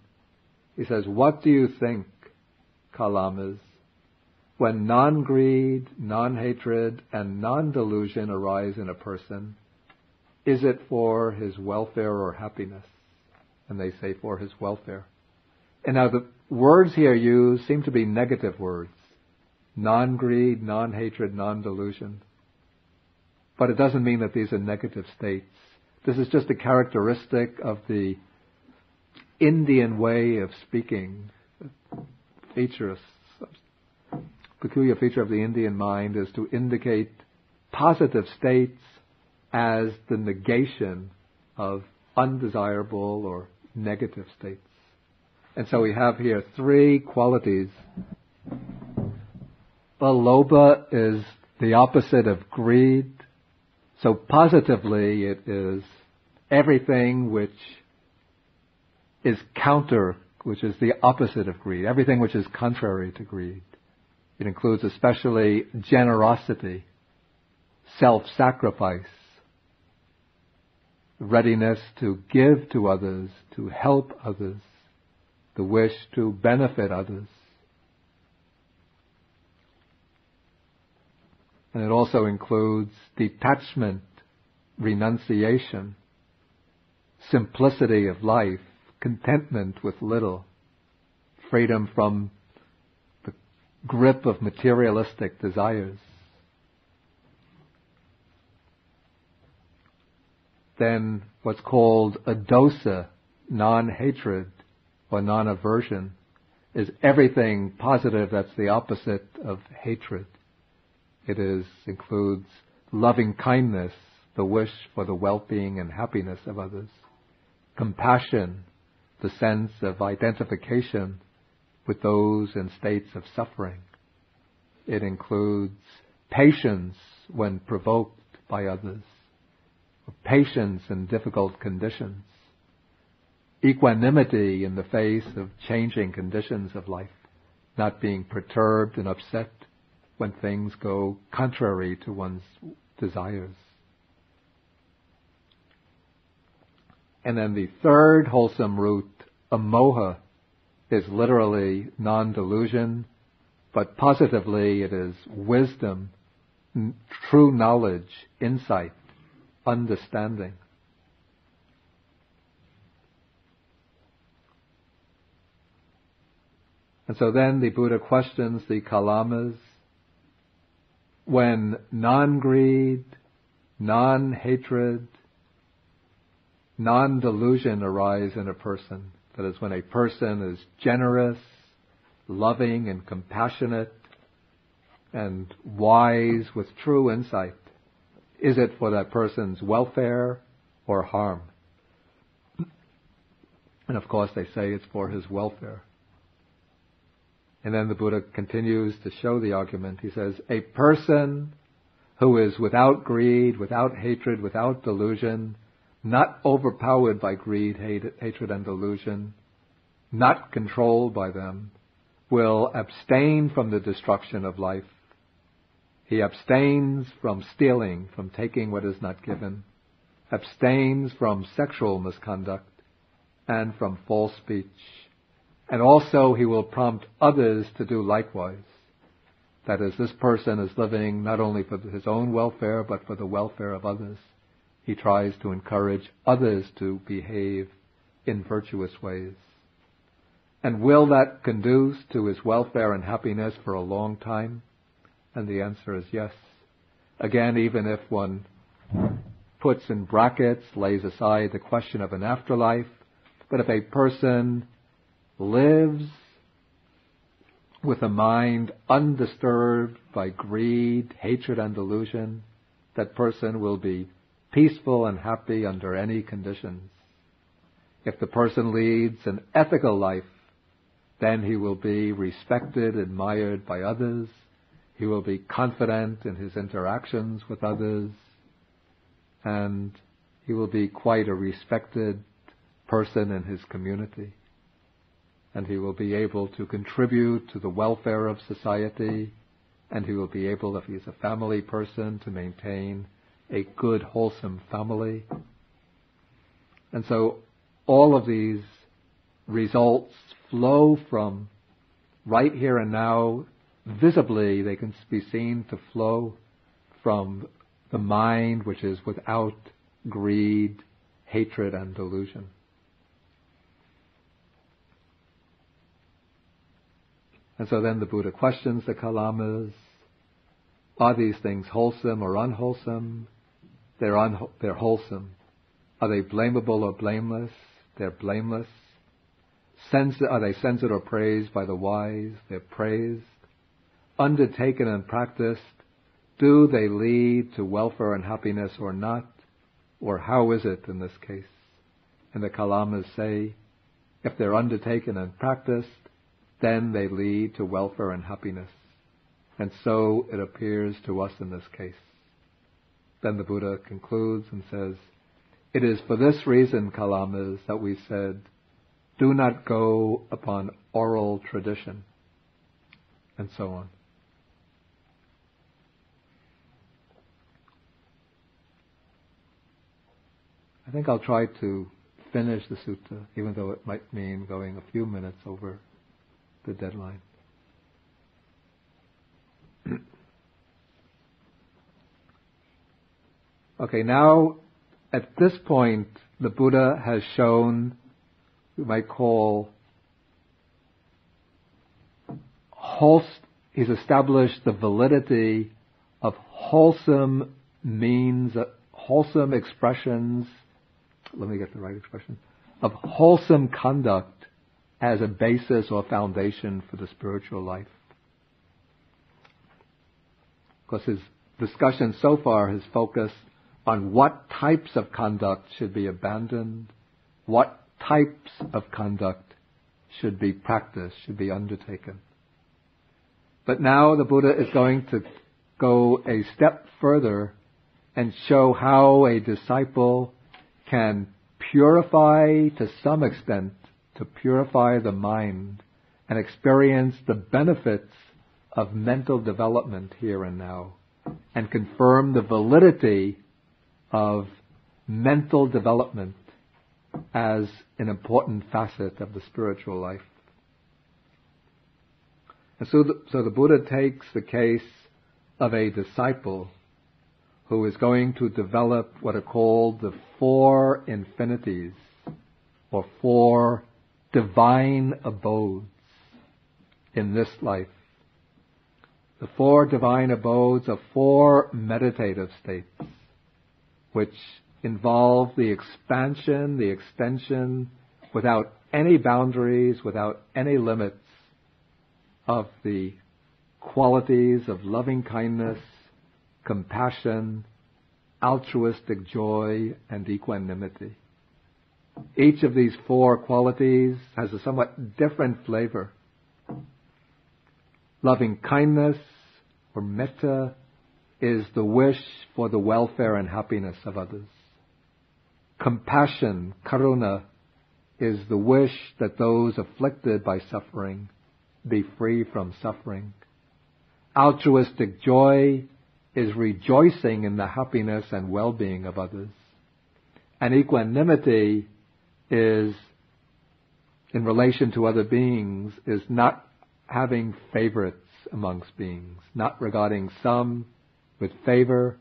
He says, what do you think, Kalamas, when non-greed, non-hatred, and non-delusion arise in a person, is it for his welfare or happiness? And they say for his welfare. And now the words here used seem to be negative words. Non-greed, non-hatred, non-delusion. But it doesn't mean that these are negative states. This is just a characteristic of the Indian way of speaking. Peculiar feature of the Indian mind is to indicate positive states as the negation of undesirable or negative states. And so we have here 3 qualities. Lobha is the opposite of greed. So positively it is everything which is counter, which is the opposite of greed, everything which is contrary to greed. It includes especially generosity, self-sacrifice, readiness to give to others, to help others, the wish to benefit others. And it also includes detachment, renunciation, simplicity of life, contentment with little, freedom from the grip of materialistic desires. Then what's called a dosa, non-hatred or non-aversion, is everything positive that's the opposite of hatred. It includes loving kindness, the wish for the well-being and happiness of others, compassion, the sense of identification with those in states of suffering, It includes patience when provoked by others, patience in difficult conditions, equanimity in the face of changing conditions of life, not being perturbed and upset when things go contrary to one's desires. And then the third wholesome root, amoha, is literally non-delusion, but positively it is wisdom, true knowledge, insight, understanding. And so then the Buddha questions the kalamas, when non-greed, non-hatred, non-delusion arise in a person, that is, when a person is generous, loving and compassionate, and wise with true insight, is it for that person's welfare or harm? And of course they say it's for his welfare. And then the Buddha continues to show the argument. He says, a person who is without greed, without hatred, without delusion, not overpowered by greed, hatred, and delusion, not controlled by them, will abstain from the destruction of life. He abstains from stealing, from taking what is not given, abstains from sexual misconduct, and from false speech. And also he will prompt others to do likewise. That is, this person is living not only for his own welfare, but for the welfare of others. He tries to encourage others to behave in virtuous ways. And will that conduce to his welfare and happiness for a long time? And the answer is yes. Again, even if one puts in brackets, lays aside the question of an afterlife, but if a person lives with a mind undisturbed by greed, hatred, and delusion, that person will be peaceful and happy under any conditions. If the person leads an ethical life, then he will be respected, admired by others. He will be confident in his interactions with others, and he will be quite a respected person in his community. And he will be able to contribute to the welfare of society, and he will be able, if he's a family person, to maintain a good, wholesome family. And so all of these results flow from right here and now. Visibly, they can be seen to flow from the mind which is without greed, hatred, and delusion. And so then the Buddha questions the kalamas, are these things wholesome or unwholesome? They're wholesome. Are they blamable or blameless? They're blameless. Are they censored or praised by the wise? They're praised. Undertaken and practiced, do they lead to welfare and happiness or not? Or how is it in this case? And the kalamas say, if they're undertaken and practiced, then they lead to welfare and happiness. And so it appears to us in this case. Then the Buddha concludes and says, it is for this reason, kalamas, that we said, do not go upon oral tradition, and so on. I think I'll try to finish the sutta, even though it might mean going a few minutes over the deadline. Okay, now at this point, the Buddha has shown, we might call, he's established the validity of wholesome means, wholesome expressions, let me get the right expression, of wholesome conduct as a basis or foundation for the spiritual life. Because his discussion so far has focused on what types of conduct should be abandoned, what types of conduct should be practiced, should be undertaken. But now the Buddha is going to go a step further and show how a disciple can purify to some extent, to purify the mind and experience the benefits of mental development here and now, and confirm the validity of mental development as an important facet of the spiritual life. And so the Buddha takes the case of a disciple who is going to develop what are called the 4 infinities, or 4 divine abodes in this life. The 4 divine abodes are 4 meditative states, which involve the expansion, the extension, without any boundaries, without any limits, of the qualities of loving kindness, compassion, altruistic joy, and equanimity. Each of these 4 qualities has a somewhat different flavor. Loving kindness, or metta, is the wish for the welfare and happiness of others. Compassion, karuna, is the wish that those afflicted by suffering be free from suffering. Altruistic joy is rejoicing in the happiness and well-being of others. And equanimity is, in relation to other beings, is not having favorites amongst beings, not regarding some with favor,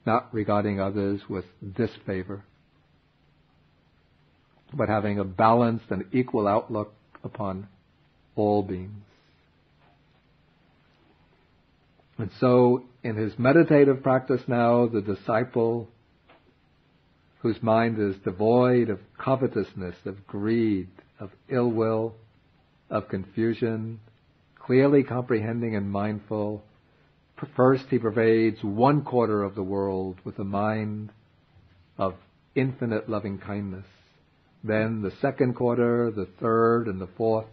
not regarding others with disfavor, but having a balanced and equal outlook upon all beings. And so, in his meditative practice now, the disciple whose mind is devoid of covetousness, of greed, of ill will, of confusion, clearly comprehending and mindful, first he pervades 1/4 of the world with a mind of infinite loving kindness. Then the 2nd quarter, the 3rd, and the 4th,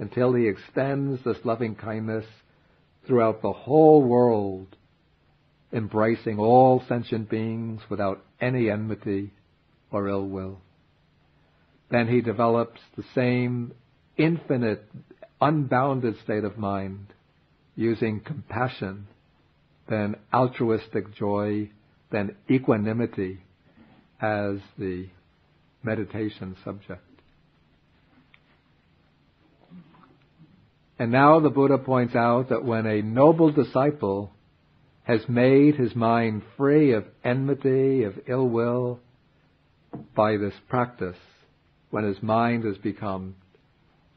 until he extends this loving kindness throughout the whole world, embracing all sentient beings without any enmity or ill will. Then he develops the same infinite, unbounded state of mind, using compassion, then altruistic joy, then equanimity as the meditation subject. And now the Buddha points out that when a noble disciple has made his mind free of enmity, of ill will, by this practice, when his mind has become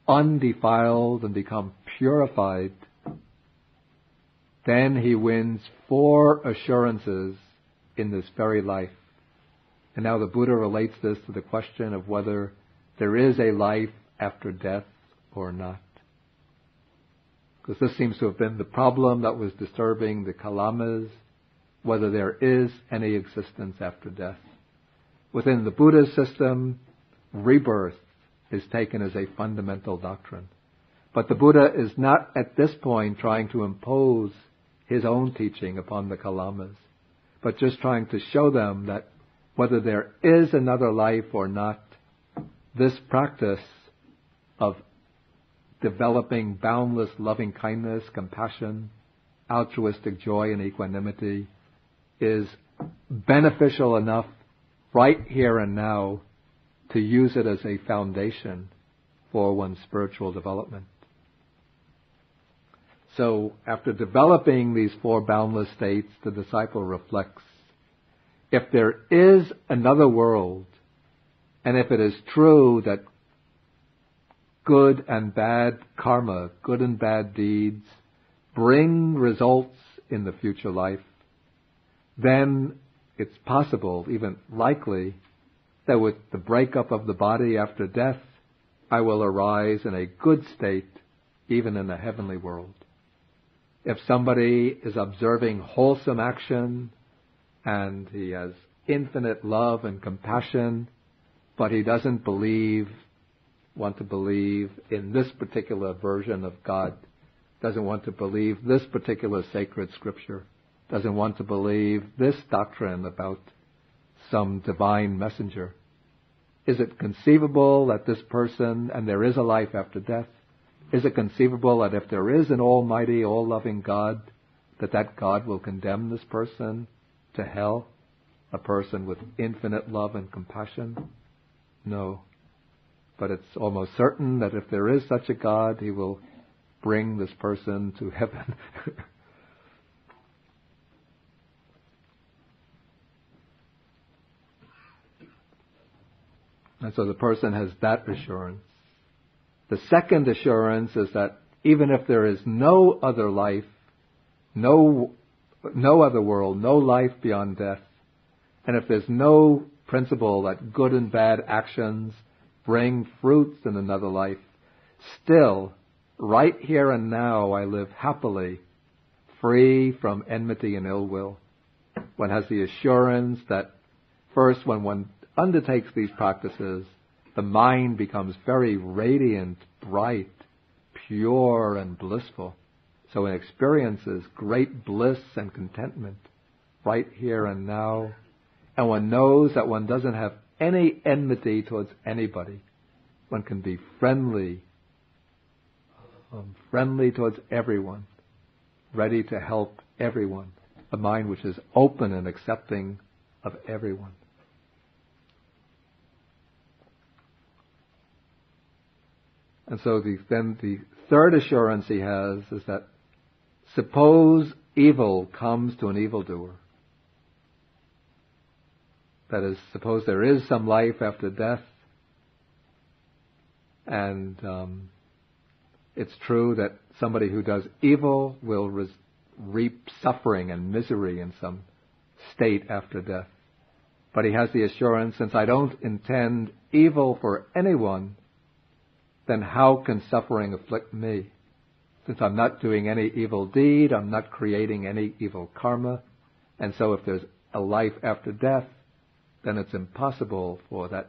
undefiled and become purified, then he wins 4 assurances in this very life. And now the Buddha relates this to the question of whether there is a life after death or not. Because this seems to have been the problem that was disturbing the Kalamas, whether there is any existence after death. Within the Buddha's system, rebirth is taken as a fundamental doctrine. But the Buddha is not at this point trying to impose his own teaching upon the Kalamas, but just trying to show them that whether there is another life or not, this practice of developing boundless loving kindness, compassion, altruistic joy, and equanimity is beneficial enough right here and now to use it as a foundation for one's spiritual development. So, after developing these 4 boundless states, the disciple reflects, if there is another world, and if it is true that good and bad karma, good and bad deeds, bring results in the future life, then it's possible, even likely, that with the breakup of the body after death, I will arise in a good state, even in the heavenly world. If somebody is observing wholesome action, and he has infinite love and compassion, but he doesn't want to believe in this particular version of God, doesn't want to believe this particular sacred scripture, doesn't want to believe this doctrine about some divine messenger? Is it conceivable that this person, and there is a life after death, is it conceivable that if there is an almighty, all-loving God, that God will condemn this person to hell, a person with infinite love and compassion? No. But it's almost certain that if there is such a God, He will bring this person to heaven. And so the person has that assurance. The second assurance is that even if there is no other life, no other world, no life beyond death, and if there's no principle that good and bad actions bring fruits in another life, still, right here and now, I live happily, free from enmity and ill will. One has the assurance that first, when one undertakes these practices, the mind becomes very radiant, bright, pure, and blissful. So one experiences great bliss and contentment right here and now. And one knows that one doesn't have any enmity towards anybody. One can be friendly towards everyone, ready to help everyone. A mind which is open and accepting of everyone. And so then the third assurance he has is that suppose evil comes to an evildoer. That is, suppose there is some life after death, and it's true that somebody who does evil will reap suffering and misery in some state after death. But he has the assurance, since I don't intend evil for anyone, then how can suffering afflict me? Since I'm not doing any evil deed, I'm not creating any evil karma, and so if there's a life after death, then it's impossible for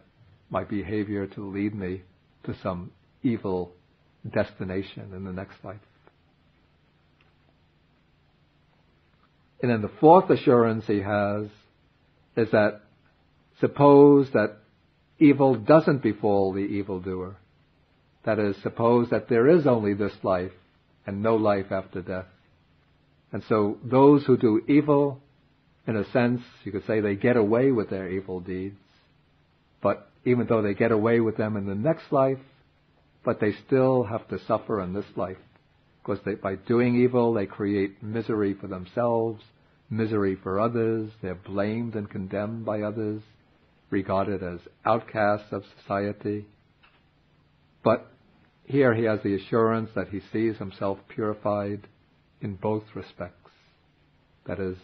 my behavior to lead me to some evil destination in the next life. And then the fourth assurance he has is that suppose that evil doesn't befall the evildoer. That is, suppose that there is only this life and no life after death. And so those who do evil, in a sense, you could say they get away with their evil deeds. But even though they get away with them in the next life, but they still have to suffer in this life. Because by doing evil, they create misery for themselves, misery for others. They're blamed and condemned by others, regarded as outcasts of society. But here he has the assurance that he sees himself purified in both respects. That is,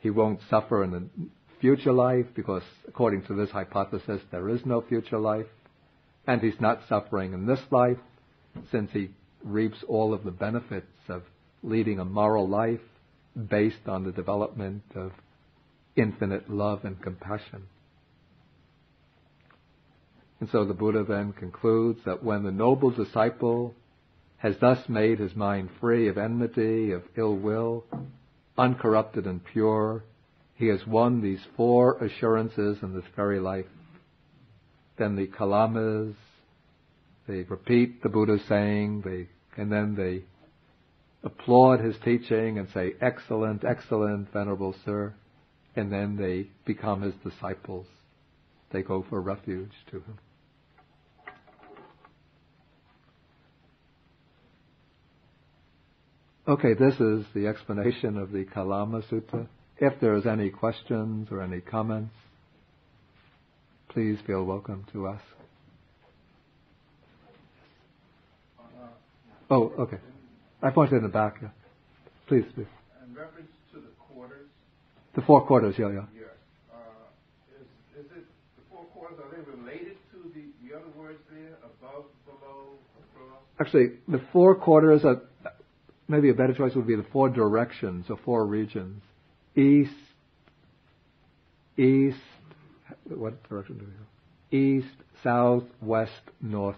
he won't suffer in the future life because, according to this hypothesis, there is no future life. And he's not suffering in this life since he reaps all of the benefits of leading a moral life based on the development of infinite love and compassion. And so the Buddha then concludes that when the noble disciple has thus made his mind free of enmity, of ill will, uncorrupted and pure, he has won these four assurances in this very life. Then the kalamas, they repeat the Buddha's saying, and then they applaud his teaching and say, "Excellent, excellent, Venerable Sir," and then they become his disciples. They go for refuge to him. Okay, this is the explanation of the Kalama Sutta. If there is any questions or any comments, please feel welcome to ask. Oh, okay. I pointed in the back. Yeah. Please. In reference to the quarters. The four quarters, yeah. Yes. Is it the four quarters? Are they related to the other words there? Above, below, across? Actually, the four quarters are. Maybe a better choice would be the four directions or four regions. East. What direction do we go? East, south, west, north.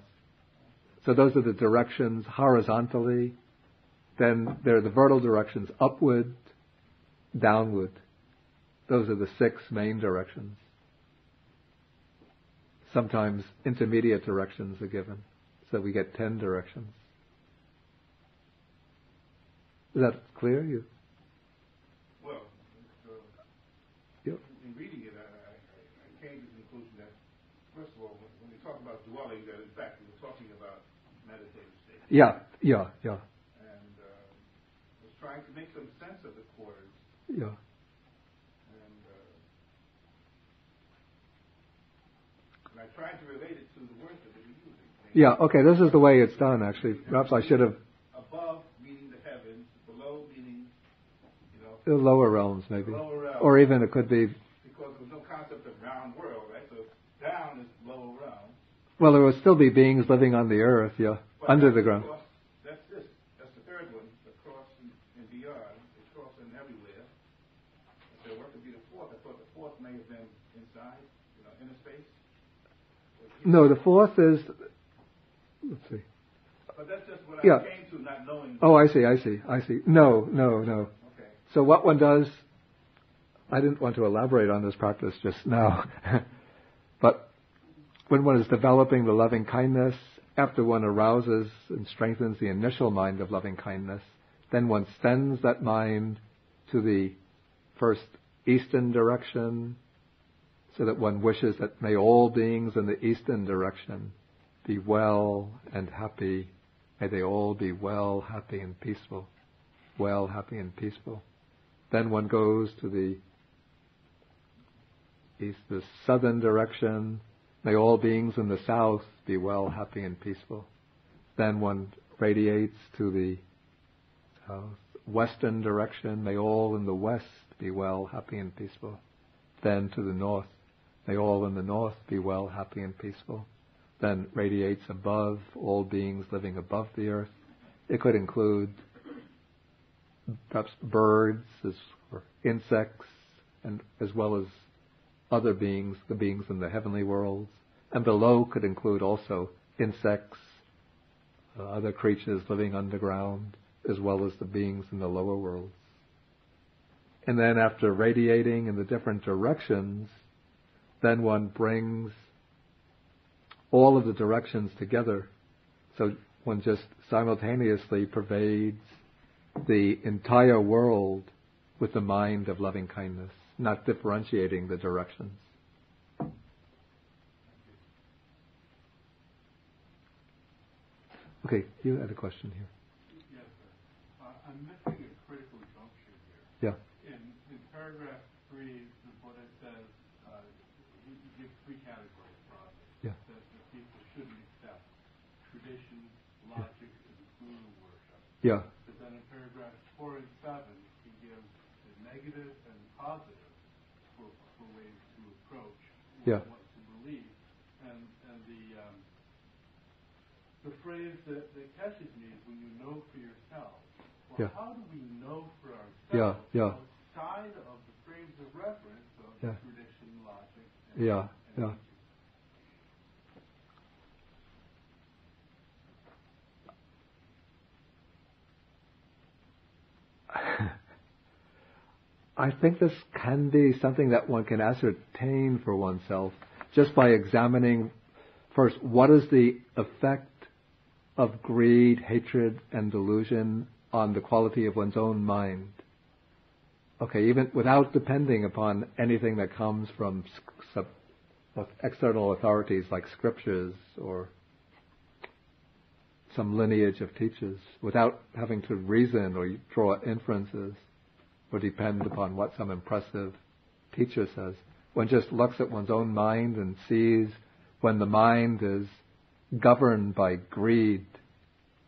So those are the directions horizontally Then there are the vertical directions, upward, downward. Those are the 6 main directions. Sometimes intermediate directions are given, so we get 10 directions. Is that clear? Well, yep. In reading it, I came to the conclusion that, first of all, when we talk about dwelling, that in fact we're talking about meditative state. Yeah. And was trying to make some sense of the quarters. Yeah. And I tried to relate it to the words that they were using. Yeah, okay, this is the way it's done, actually. Perhaps I should have... Above, meaning the heavens. Below, meaning, the lower realms, maybe. Lower realms. Or even it could be... Because there was no concept of round world, right? So down is lower realm. Well, there will still be beings living on the earth, yeah, But under the ground. That's the third one, the cross and beyond, the cross and everywhere. So what could be the fourth? I thought the fourth may have been inside, inner space. No, the fourth is... Let's see. But that's just what Yeah. I came to, not knowing. Oh, I see. No. Okay. So what one does... I didn't want to elaborate on this practice just now. But when one is developing the loving kindness, after one arouses and strengthens the initial mind of loving kindness, then one sends that mind to the first eastern direction, so that one wishes that may all beings in the eastern direction be well and happy. May they all be well, happy and peaceful. Well, happy and peaceful. Then one goes to the east, the southern direction. May all beings in the south be well, happy and peaceful. Then one radiates to the western direction. May all in the west be well, happy and peaceful. Then to the north. May all in the north be well, happy and peaceful. Then radiates above, all beings living above the earth. It could include perhaps birds or insects, and as well as other beings, the beings in the heavenly worlds. And below could include also insects, other creatures living underground, as well as the beings in the lower worlds. And then after radiating in the different directions, then one brings all of the directions together. So one just simultaneously pervades the entire world with the mind of loving kindness, not differentiating the directions. Okay, you had a question here. Yes, sir. I'm missing a critical junction here. Yeah. In paragraph 3, the Buddha says, he gives 3 categories broadly. Yeah. That people shouldn't accept: tradition, logic, and guru worship. Yeah. But then in paragraphs 4 and 7, he gives the negative and positive for ways to approach what to believe. And the phrase that catches me is when you know for yourself. Well, how do we know for ourselves outside of the frames of reference of tradition, logic, and I think this can be something that one can ascertain for oneself just by examining first what is the effect of greed, hatred, and delusion on the quality of one's own mind. Okay, even without depending upon anything that comes from external authorities like scriptures or some lineage of teachers, without having to reason or draw inferences or depend upon what some impressive teacher says. One just looks at one's own mind and sees when the mind is governed by greed,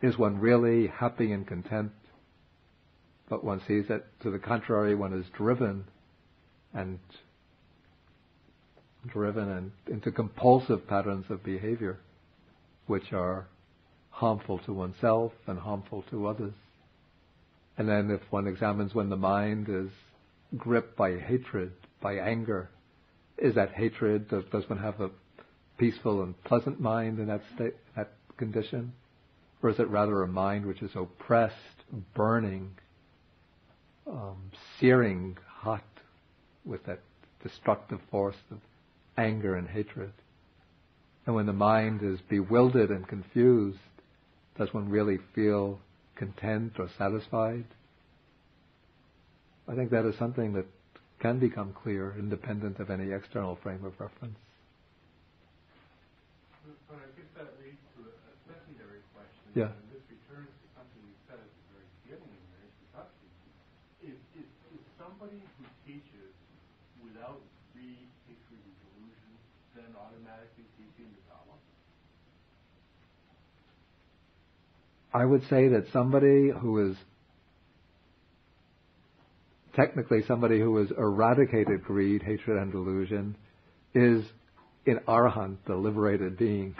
is one really happy and content? But one sees that, to the contrary, one is driven into compulsive patterns of behavior, which are harmful to oneself and harmful to others. And then if one examines when the mind is gripped by hatred, by anger, is that hatred, does one have a peaceful and pleasant mind in that state, that condition? Or is it rather a mind which is oppressed, burning, searing hot with that destructive force of anger and hatred? And when the mind is bewildered and confused, does one really feel content or satisfied? I think that is something that can become clear, independent of any external frame of reference. But I guess that leads to a secondary question. Yeah. And this returns to something you said at the very beginning in your introduction. Is somebody who teaches without greed, hatred, and delusion then automatically teaching the Dhamma? I would say that somebody who is technically somebody who has eradicated greed, hatred, and delusion is an arahant, the liberated being.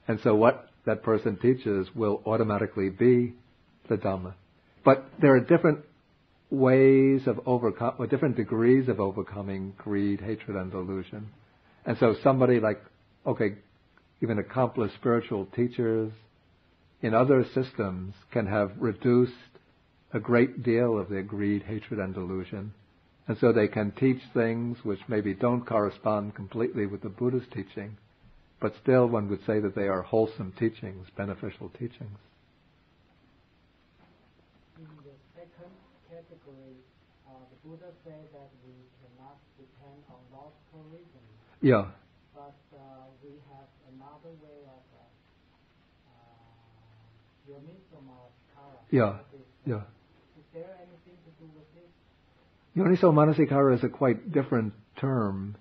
And so what that person teaches will automatically be the Dhamma. But there are different ways of different degrees of overcoming greed, hatred, and delusion. And so somebody like, even accomplished spiritual teachers in other systems can have reduced a great deal of their greed, hatred, and delusion. And so they can teach things which maybe don't correspond completely with the Buddha's teaching, but still one would say that they are wholesome teachings, beneficial teachings. In the second category, the Buddha said that we cannot depend on logical reasoning. Yeah. But we have another way of Yoniso-manasikara. Yeah. Yeah. Is there anything to do with this? Yoniso-manasikara is a quite different term.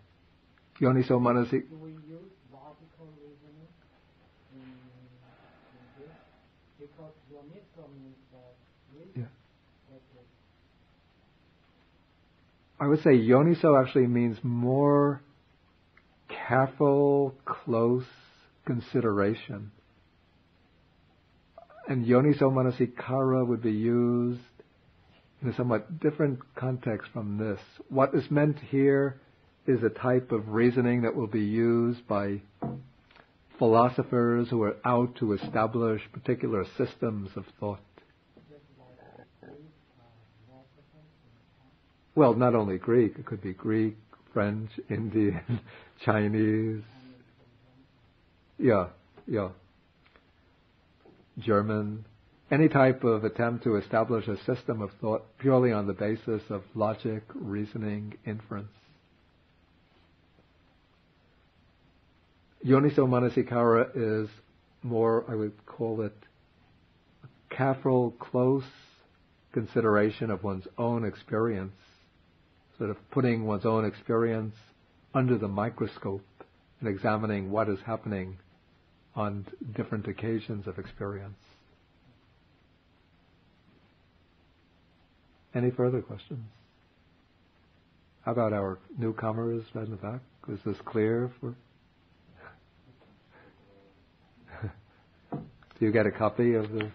Yoniso-manasikara. Do we use logical reasoning in this? Because Yoniso means reason. Yeah. I would say Yoniso actually means more careful, close consideration. And Yoniso-manasikara would be used in a somewhat different context from this. What is meant here is a type of reasoning that will be used by philosophers who are out to establish particular systems of thought. Well, not only Greek, it could be Greek, French, Indian, Chinese. Yeah. German. Any type of attempt to establish a system of thought purely on the basis of logic, reasoning, inference. Yoniso-manasikara is more, I would call it, careful, close consideration of one's own experience, sort of putting one's own experience under the microscope and examining what is happening on different occasions of experience. Any further questions? How about our newcomers right in the back? Is this clear for? Do you get a copy of the?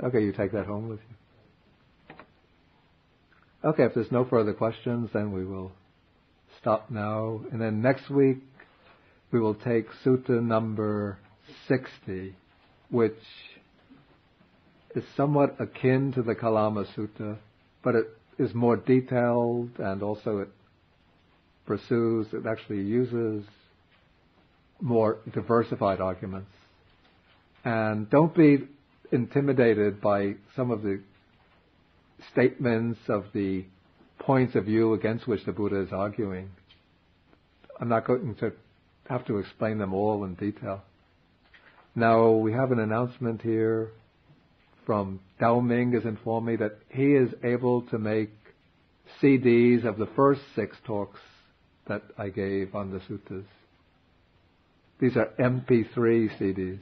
Okay, you take that home with you. Okay, if there's no further questions, then we will stop now. And then next week, we will take Sutta number 60, which is somewhat akin to the Kalama Sutta, but it is more detailed, and also it actually uses more diversified arguments. And don't be intimidated by some of the statements of the points of view against which the Buddha is arguing. I'm not going to have to explain them all in detail. Now, we have an announcement here from Dao Ming has informed me that he is able to make CDs of the first 6 talks that I gave on the suttas. These are MP3 CDs.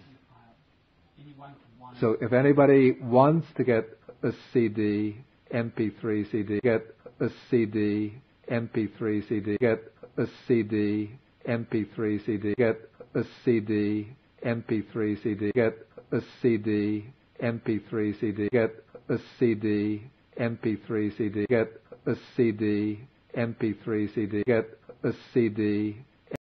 So if anybody wants to get a CD, MP3 CD, get a CD, MP3 CD, get a CD, MP3 CD, get a CD, MP3 CD, get a CD, MP3 CD, get a CD, MP3 CD, get a CD, MP3 CD, get a CD,